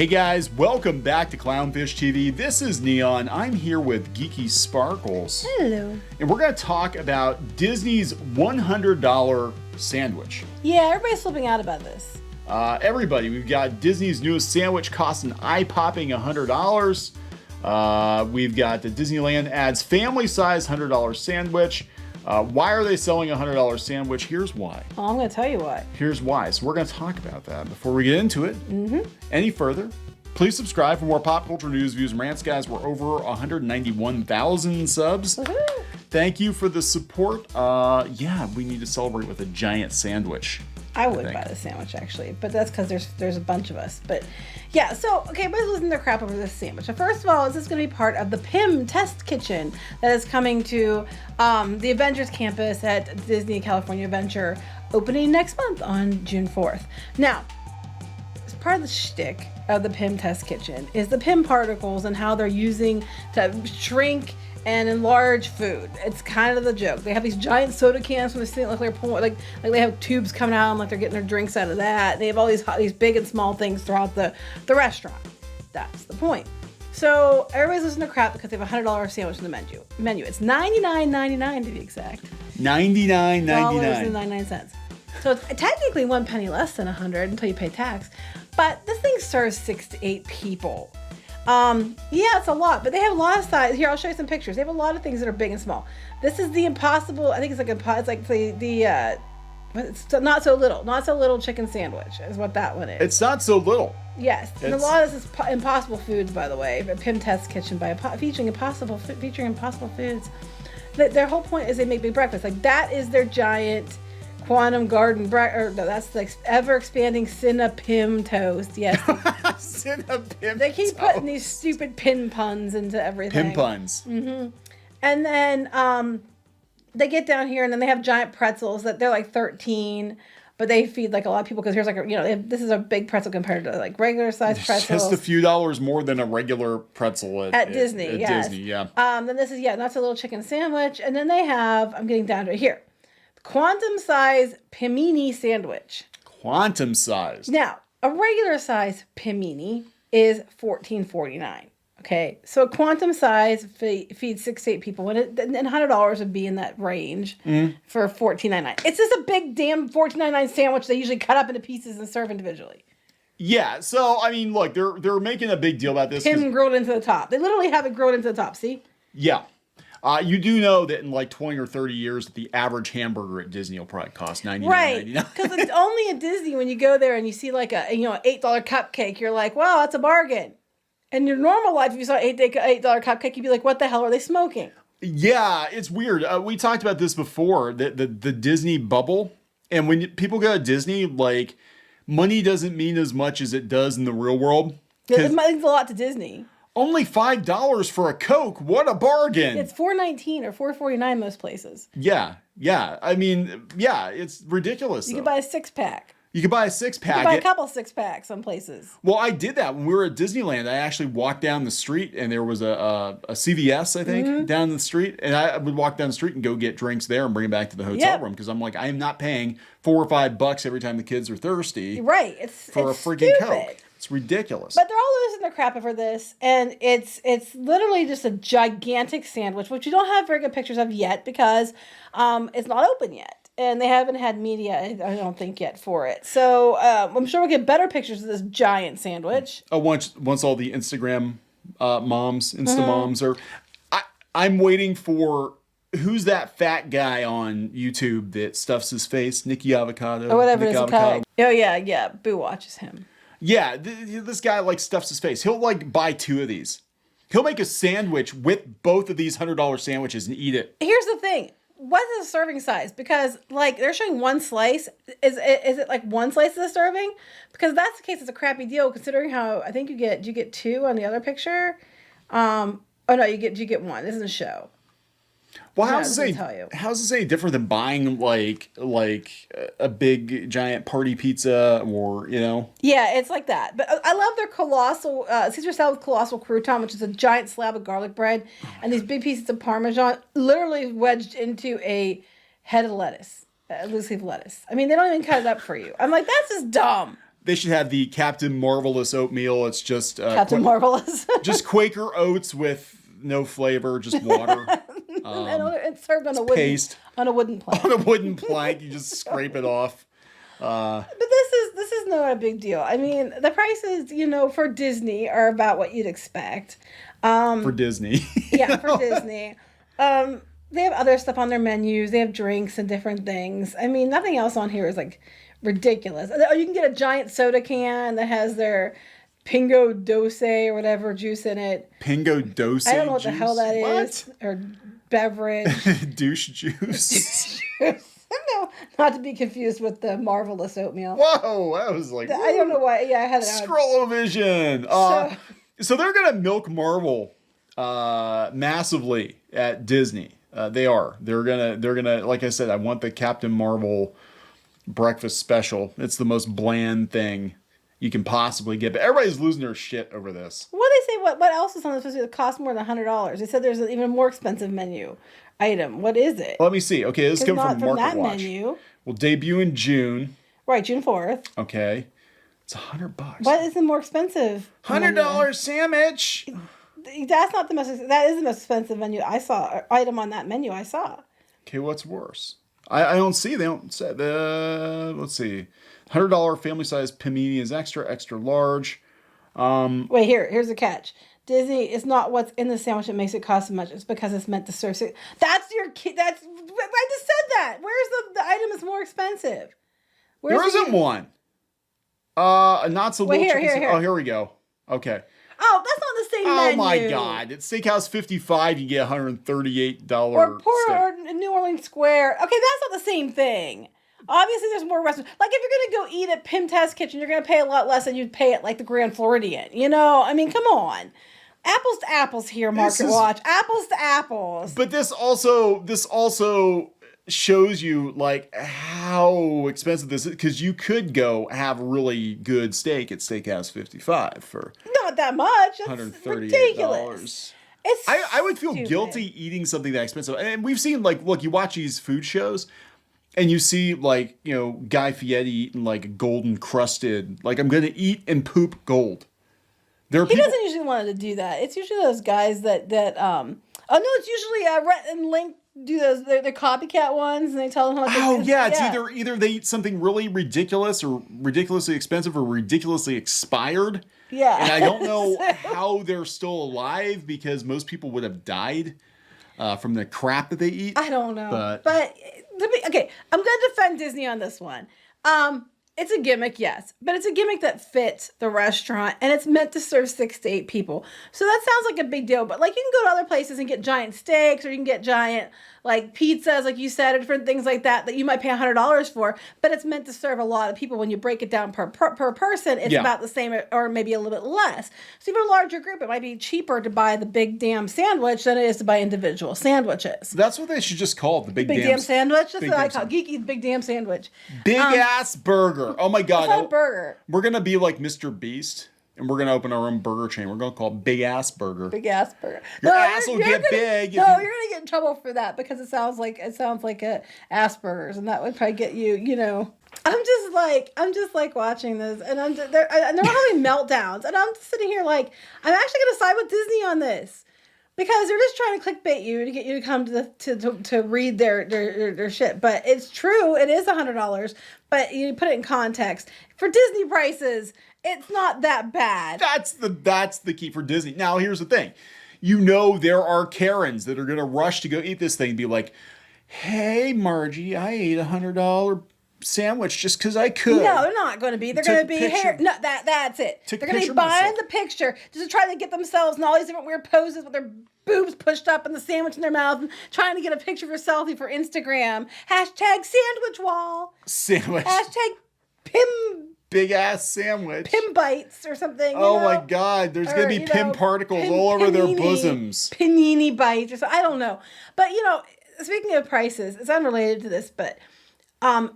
Hey guys, welcome back to Clownfish TV. This is Neon. I'm here with Geeky Sparkles. Hello. And we're going to talk about Disney's $100 sandwich. Yeah, everybody's flipping out about this. Everybody, we've got Disney's newest sandwich costs an eye-popping $100. We've got the Disneyland adds family-size $100 sandwich. Why are they selling a $100 sandwich? Here's why. Oh, I'm going to tell you why. Here's why. So we're going to talk about that before we get into it. Any further, please subscribe for more pop culture news, views, and rants, guys. We're over 191,000 subs. Woohoo! Thank you for the support. Yeah, we need to celebrate with a giant sandwich. I would buy the sandwich, actually, but that's because there's a bunch of us. But yeah, so, okay, everybody's losing their crap over this sandwich. So first of all, is this going to be part of the Pym test kitchen that is coming to the Avengers Campus at Disney California Adventure, opening next month on June 4th. Now, as part of the shtick of the Pym test kitchen is the Pym particles and how they're using to shrink and enlarge food. It's kind of the joke. They have these giant soda cans from the ceiling, like they're pulling, like they have tubes coming out, and like they're getting their drinks out of that. They have all these big and small things throughout the restaurant. That's the point. So everybody's listening to crap because they have a $100 sandwich in the menu. It's $99.99 to be exact. $99.99. So it's technically 1 penny less than $100 until you pay tax. But this thing serves 6 to 8 people. Yeah, it's a lot, but they have a lot of size. Here, I'll show you some pictures. They have a lot of things that are big and small. This is the impossible. I think it's like it's not so little chicken sandwich is what that one is. It's not so little. Yes, and a lot of this is Impossible Foods, by the way. Pym Test Kitchen featuring Impossible Foods. Their whole point is they make big breakfast. Like that is their giant Quantum Garden that's like ever expanding Cinna-Pym toast. Yes. Cinna-Pym. They keep putting these stupid pin puns into everything. Pin puns. And then they get down here and then they have giant pretzels that they're like 13, but they feed like a lot of people because here's like this is a big pretzel compared to like regular size pretzels. Just a few dollars more than a regular pretzel at Disney. At yes. Disney, yeah. Then this is not so little chicken sandwich, and then they have I'm getting down to it here. Quantum size Pym-ini sandwich. Quantum size. Now, a regular size Pym-ini is $14.49. Okay, so a quantum size feeds 6 to 8 people, and $100 would be in that range for $14.99. It's just a big damn $14.99 sandwich they usually cut up into pieces and serve individually. Yeah, so I mean, look, they're making a big deal about this. Pym grilled into the top. They literally have it grilled into the top. See? Yeah. You do know that in like 20 or 30 years, the average hamburger at Disney will probably cost $99.99. Right, because it's only at Disney when you go there and you see like a $8 cupcake, you're like, wow, that's a bargain. In your normal life, if you saw an $8 cupcake, you'd be like, what the hell are they smoking? Yeah, it's weird. We talked about this before, the Disney bubble. And when people go to Disney, like, money doesn't mean as much as it does in the real world. It means a lot to Disney. Only $5 for a Coke. What a bargain. It's $4.19 or $4.49 most places. Yeah. I mean, yeah, it's ridiculous. You could buy a 6-pack. You could buy a 6-pack. You could buy a couple 6-packs some places. Well, I did that when we were at Disneyland. I actually walked down the street and there was a CVS, I think, down the street. And I would walk down the street and go get drinks there and bring them back to the hotel room because I'm like, I am not paying $4 or $5 every time the kids are thirsty. Right. For a freaking Coke. It's ridiculous. But they're all losing their crap over this, and it's literally just a gigantic sandwich, which we don't have very good pictures of yet because it's not open yet, and they haven't had media, I don't think, yet for it. So I'm sure we'll get better pictures of this giant sandwich. Oh, once all the Instagram Insta moms are, I'm waiting for. Who's that fat guy on YouTube that stuffs his face? Nicky Avocado. Or whatever it is. Oh yeah. Boo watches him. Yeah, this guy like stuffs his face. He'll like buy 2 of these. He'll make a sandwich with both of these $100 sandwiches and eat it. Here's the thing. What is the serving size? Because like they're showing one slice. Is it like one slice of the serving? Because if that's the case, it's a crappy deal considering how I think you get 2 on the other picture. Oh no, you get 1. This is a show. Well, how's this any different than buying like a big giant party pizza or Yeah, it's like that. But I love their colossal Caesar salad with colossal crouton, which is a giant slab of garlic bread, and these big pieces of Parmesan, literally wedged into a head of lettuce, loose leaf lettuce. I mean, they don't even cut it up for you. I'm like, that's just dumb. They should have the Captain Marvelous oatmeal. It's just Captain Marvelous. just Quaker oats with no flavor, just water. And it's served on a wooden plank. On a wooden plank, you just scrape it off. But this is not a big deal. I mean, the prices, for Disney are about what you'd expect. For Disney. Yeah, for Disney. They have other stuff on their menus. They have drinks and different things. I mean, nothing else on here is like ridiculous. Oh, you can get a giant soda can that has their Pingo Doce or whatever juice in it. Pingo Doce. I don't know what the hell that what? is. Or beverage. Douche juice. No, not to be confused with the Marvelous oatmeal. Whoa, that was like... I don't know why. Yeah, I had it out. Scroll-o-vision. So they're going to milk Marvel massively at Disney. They are. They're gonna, like I said, I want the Captain Marvel breakfast special. It's the most bland thing you can possibly get. But everybody's losing their shit over this. What do they say? What else is on this supposed to cost more than $100? They said there's an even more expensive menu item. What is it? Let me see. Okay, this is coming from Market that Watch. Menu. Will debut in June. Right, June 4th. Okay. It's $100. What is the more expensive? $100 sandwich. That's not the most. That is the most expensive menu I saw. Item on that menu I saw. Okay, what's worse? I don't see. They don't say. Let's see. $100 family size Pym-ini is extra large. Wait, here's the catch. Disney, it's not what's in the sandwich that makes it cost so much. It's because it's meant to serve. That's your kid. I just said that. Where's the item is more expensive? There isn't one. Not so. Wait, here. Oh, here we go. Okay. Oh, that's not the same menu. Oh my God! At Steakhouse 55, you get $138. Or New Orleans Square. Okay, that's not the same thing. Obviously, there's more restaurants. Like, if you're going to go eat at Pym Test Kitchen, you're going to pay a lot less than you'd pay at, like, the Grand Floridian. I mean, come on. Apples to apples here, Market Watch. Apples to apples. But this also shows you, like, how expensive this is. Because you could go have really good steak at Steakhouse 55 for... Not that much. That's $138. ridiculous. I would feel guilty eating something that expensive. And we've seen, like, look, you watch these food shows... And you see, like, Guy Fieri eating, like, golden crusted. Like, I'm going to eat and poop gold. He doesn't usually want to do that. It's usually those guys that it's usually Rhett and Link do those, they're copycat ones, and they tell them how it's either they eat something really ridiculous or ridiculously expensive or ridiculously expired. Yeah. And I don't know how they're still alive because most people would have died from the crap that they eat. I don't know. But okay, I'm going to defend Disney on this one. It's a gimmick, yes, but it's a gimmick that fits the restaurant, and it's meant to serve 6 to 8 people. So that sounds like a big deal, but like you can go to other places and get giant steaks, or you can get giant like pizzas, like you said, or different things like that you might pay $100 for, but it's meant to serve a lot of people. When you break it down per person, it's about the same or maybe a little bit less. So if you're a larger group, it might be cheaper to buy the big damn sandwich than it is to buy individual sandwiches. That's what they should just call it, the big damn sandwich. That's what I call it. Geeky's big damn sandwich. Big ass burger. Oh my God. It's not a burger. We're going to be like Mr. Beast. And we're going to open our own burger chain. We're going to call it Big Ass Burger. Big Ass Burger. Your ass will get big. No, you're going to get in trouble for that because it sounds like a Asperger's, and that would probably get you, I'm just like watching this, and they're having meltdowns, and I'm just sitting here like, I'm actually going to side with Disney on this. Because they're just trying to clickbait you to get you to come to read their shit. But it's true, it is $100. But you put it in context. For Disney prices, it's not that bad. That's the key for Disney. Now, here's the thing. There are Karens that are going to rush to go eat this thing and be like, hey, Margie, I ate $100 sandwich just because I could. No, they're not going to be. They're going to be here. No, that's it. They're going to be buying the picture just to try to get themselves in all these different weird poses with their boobs pushed up and the sandwich in their mouth and trying to get a picture of a selfie for Instagram. Hashtag sandwich wall. Sandwich. Hashtag Pym. Big ass sandwich. Pym bites or something. Oh my God. There's going to be Pym particles all over their bosoms. Pym-ini bites or something. I don't know. But, speaking of prices, it's unrelated to this, but it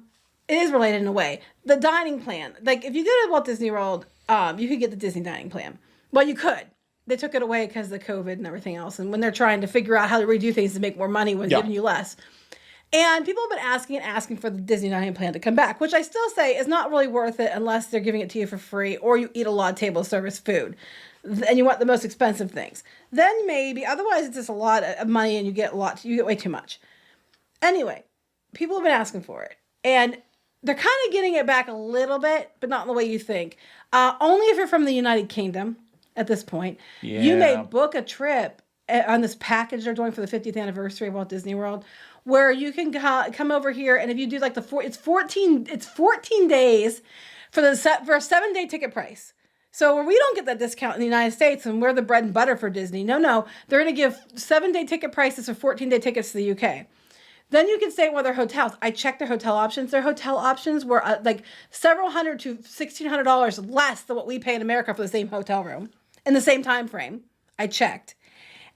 is related in a way. The dining plan. Like, if you go to Walt Disney World, you could get the Disney dining plan. Well, you could. They took it away because of the COVID and everything else. And when they're trying to figure out how to redo things to make more money when giving you less. And people have been asking for the Disney dining plan to come back, which I still say is not really worth it unless they're giving it to you for free or you eat a lot of table service food and you want the most expensive things. Then maybe, otherwise it's just a lot of money and you get way too much. Anyway, people have been asking for it. And they're kind of getting it back a little bit, but not in the way you think. Only if you're from the United Kingdom at this point. Yeah. You may book a trip on this package they're doing for the 50th anniversary of Walt Disney World, where you can come over here, and if you do like it's 14 days for a 7-day ticket price. So we don't get that discount in the United States, and we're the bread and butter for Disney. No, they're going to give 7-day ticket prices for 14-day tickets to the UK. Then you can stay at one of their hotels. I checked their hotel options. Their hotel options were like several hundred to $1,600 less than what we pay in America for the same hotel room in the same time frame. I checked.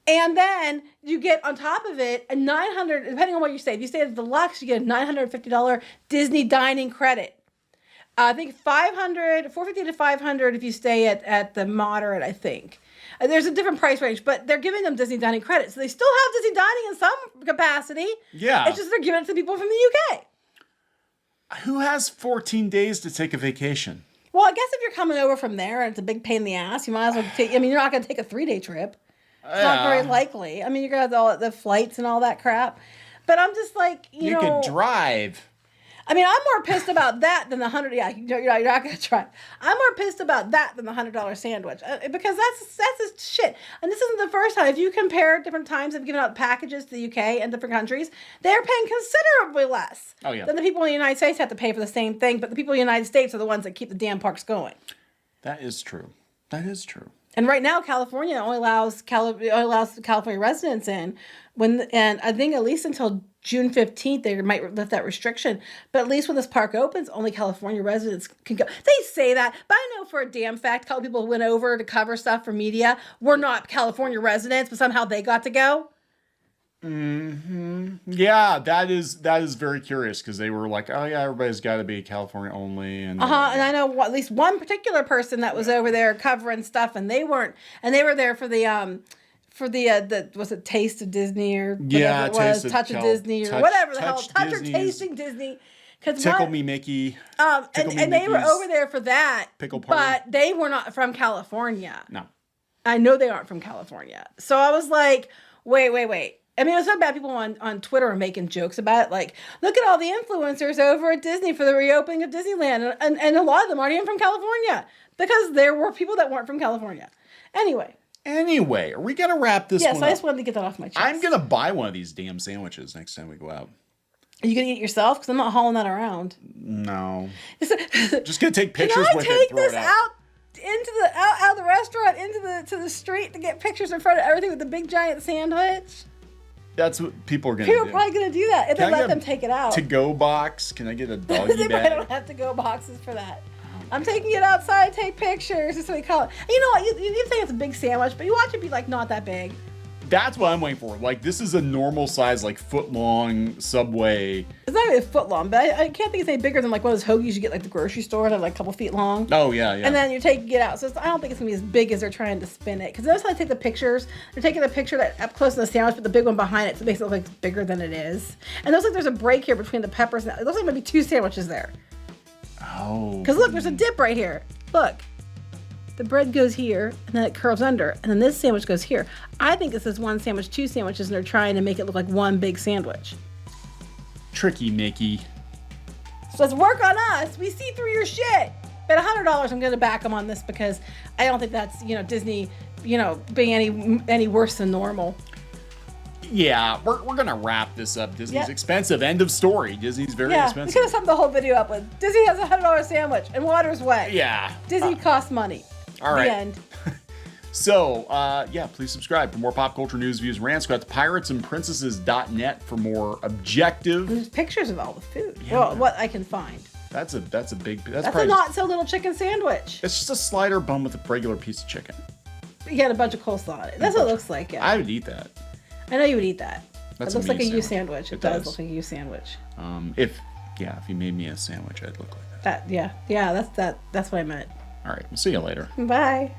And then you get on top of it a $900, depending on what you stay. If you stay at the deluxe, you get a $950 Disney dining credit. I think $450 to $500 if you stay at the moderate, I think. There's a different price range, but they're giving them Disney dining credit. So they still have Disney dining in some capacity. Yeah. It's just they're giving it to people from the UK. Who has 14 days to take a vacation? Well, I guess if you're coming over from there and it's a big pain in the ass, you might as well take, you're not going to take a 3-day trip. It's not very likely. I mean, you're going to have all the flights and all that crap. But I'm just like, you know. You could drive. I mean, I'm more pissed about that than the $100. Yeah, you're not going to try. I'm more pissed about that than the $100 sandwich because that's just shit. And this isn't the first time. If you compare different times of giving out packages to the UK and different countries, they're paying considerably less than the people in the United States have to pay for the same thing. But the people in the United States are the ones that keep the damn parks going. That is true. And right now, California only allows California residents in and I think at least until June 15th, they might lift that restriction. But at least when this park opens, only California residents can go. They say that, but I know for a damn fact, a couple people went over to cover stuff for media were not California residents, but somehow they got to go. Mm-hmm. Yeah, that is very curious because they were like, oh yeah, everybody's got to be California only, and and I know at least one particular person that was over there covering stuff, and they weren't, and they were there for the was it Taste of Disney or whatever it was, Touch of Disney or whatever the hell, Touch or Tasting Disney. Tickle Me Mickey. And they were over there for that. Pickle Party. But they were not from California. No. I know they aren't from California. So I was like, wait. I mean, it was so bad people on Twitter are making jokes about it. Like, look at all the influencers over at Disney for the reopening of Disneyland. And a lot of them aren't even from California because there were people that weren't from California. Anyway, are we going to wrap this one up? Yes, I just wanted to get that off my chest. I'm going to buy one of these damn sandwiches next time we go out. Are you going to eat it yourself? Because I'm not hauling that around. No. Just going to take pictures with it. Can I take this out into the restaurant to the street to get pictures in front of everything with the big giant sandwich? That's what people are going to do. People are probably going to do that if they let them take it out. To-go box? Can I get a doggy bag? They don't have to-go boxes for that. I'm taking it outside to take pictures. That's what we call it. And you know what? You think it's a big sandwich, but you watch it be like not that big. That's what I'm waiting for. Like, this is a normal size, like, foot-long Subway. It's not even a foot long, but I can't think it's any bigger than, like, one of those hoagies you get, like, the grocery store that are, like, a couple feet long. Oh, yeah. And then you're taking it out. So I don't think it's going to be as big as they're trying to spin it. Because notice how they take the pictures. They're taking the picture that up close to the sandwich, but the big one behind it, so it makes it look like it's bigger than it is. And it looks like there's a break here between the peppers. It looks like maybe 2 sandwiches there. Oh. Because look, there's a dip right here. Look. The bread goes here, and then it curves under, and then this sandwich goes here. I think this is one sandwich, 2 sandwiches, and they're trying to make it look like one big sandwich. Tricky, Mickey. So let's work on us. We see through your shit. But $100, I'm going to back them on this because I don't think that's, Disney, being any worse than normal. Yeah, we're going to wrap this up. Disney's expensive. End of story. Disney's very expensive. We could have summed the whole video up with Disney has a $100 sandwich and water's wet. Yeah. Disney costs money. All right. The end. So, please subscribe for more pop culture news, views, and rants. Go out to piratesandprincesses.net for more objective. And there's pictures of all the food. Yeah. Well, what I can find. That's a big. That's a not so little chicken sandwich. It's just a slider bun with a regular piece of chicken. You got a bunch of coleslaw on it. That's what it looks like. Yeah. I would eat that. I know you would eat that. That's it looks like a U sandwich. It does look like a U sandwich. If you made me a sandwich, I'd look like that. That's what I meant. All right. We'll see you later. Bye.